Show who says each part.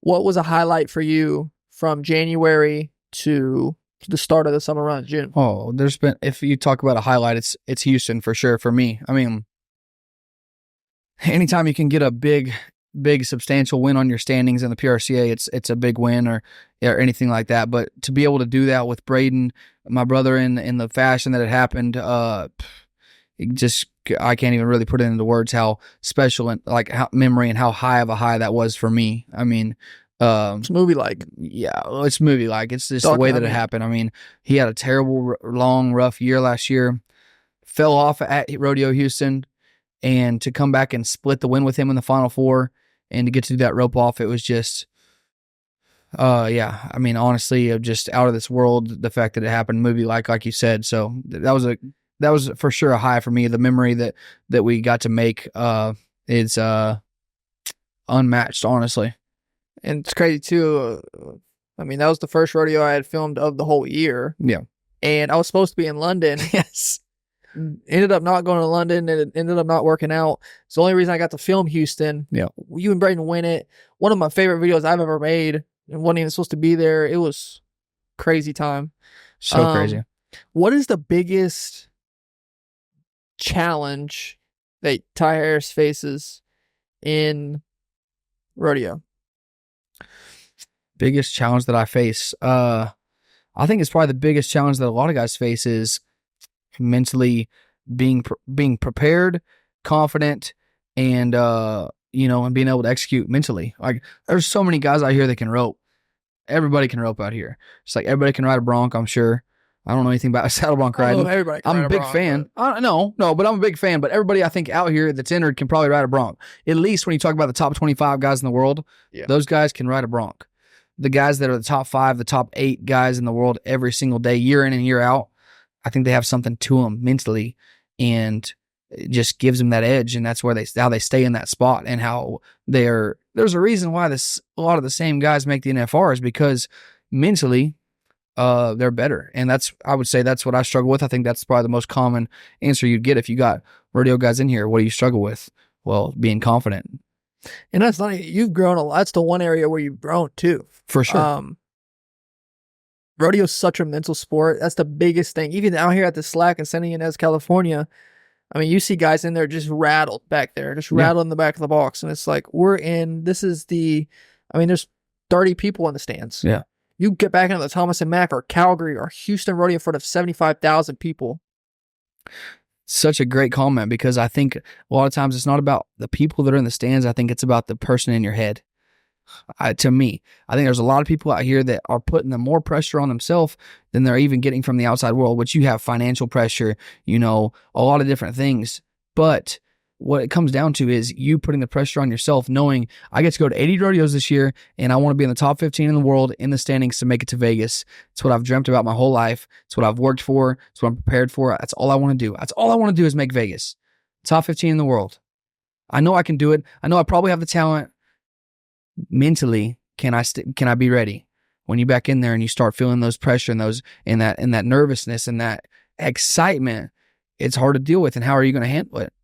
Speaker 1: What was a highlight for you from January to the start of the summer run, June?
Speaker 2: Oh, there's been, if you talk about a highlight, it's Houston for sure for me. I mean, anytime you can get a big substantial win on your standings in the PRCA, it's a big win or anything like that. But to be able to do that with Braden, my brother, in the fashion that it happened, I can't even really put it into words how special and like how memory and how high of a high that was for me. I mean,
Speaker 1: it's movie-like.
Speaker 2: Yeah, it's movie-like. It's just the way that it happened. I mean, he had a terrible, long, rough year last year, fell off at Rodeo Houston, and to come back and split the win with him in the Final Four and to get to do that rope off, it was just, yeah. I mean, honestly, just out of this world, the fact that it happened movie-like you said. So that was for sure a high for me. The memory that we got to make is unmatched, honestly.
Speaker 1: And it's crazy too. I mean, that was the first rodeo I had filmed of the whole year.
Speaker 2: Yeah.
Speaker 1: And I was supposed to be in London.
Speaker 2: Yes.
Speaker 1: Ended up not going to London, and it ended up not working out. It's the only reason I got to film Houston.
Speaker 2: Yeah.
Speaker 1: You and Braden win it. One of my favorite videos I've ever made, and wasn't even supposed to be there. It was crazy time.
Speaker 2: So crazy.
Speaker 1: What is the biggest challenge that Ty Harris faces in rodeo?
Speaker 2: Biggest challenge that I face, I think it's probably the biggest challenge that a lot of guys face is mentally being prepared, confident, and and being able to execute mentally. Like, there's so many guys out here that can rope. Everybody can rope out here. It's like everybody can ride a bronc, I'm sure. I don't know anything about saddle bronc riding.
Speaker 1: Everybody can
Speaker 2: I'm
Speaker 1: ride
Speaker 2: a big fan. No, but I'm a big fan. But everybody I think out here that's entered can probably ride a bronc. At least when you talk about the top 25 guys in the world, those guys can ride a bronc. The guys that are the top 5, the top 8 guys in the world every single day, year in and year out, I think they have something to them mentally, and it just gives them that edge, and that's where how they stay in that spot, and how there's a reason why a lot of the same guys make the NFR is because mentally they're better. And I would say that's what I struggle with. I think that's probably the most common answer you'd get if you got rodeo guys in here. What do you struggle with? Well, being confident.
Speaker 1: And that's not, you've grown a lot. That's the one area where you've grown too.
Speaker 2: For sure.
Speaker 1: Rodeo is such a mental sport. That's the biggest thing. Even out here at the Slack in San Ynez, California, I mean, you see guys in there just rattled back there, just rattled in the back of the box. And it's like, there's 30 people in the stands.
Speaker 2: Yeah.
Speaker 1: You get back into the Thomas and Mack or Calgary or Houston rodeo in front of 75,000 people.
Speaker 2: Such a great comment, because I think a lot of times it's not about the people that are in the stands. I think it's about the person in your head. To me, I think there's a lot of people out here that are putting the more pressure on themselves than they're even getting from the outside world, which you have financial pressure, a lot of different things. But what it comes down to is you putting the pressure on yourself, knowing I get to go to 80 rodeos this year and I want to be in the top 15 in the world in the standings to make it to Vegas. It's what I've dreamt about my whole life. It's what I've worked for. It's what I'm prepared for. That's all I want to do. That's all I want to do is make Vegas. Top 15 in the world. I know I can do it. I know I probably have the talent. Mentally, can I be ready? When you back in there and you start feeling those pressure and that nervousness and that excitement, it's hard to deal with. And how are you going to handle it?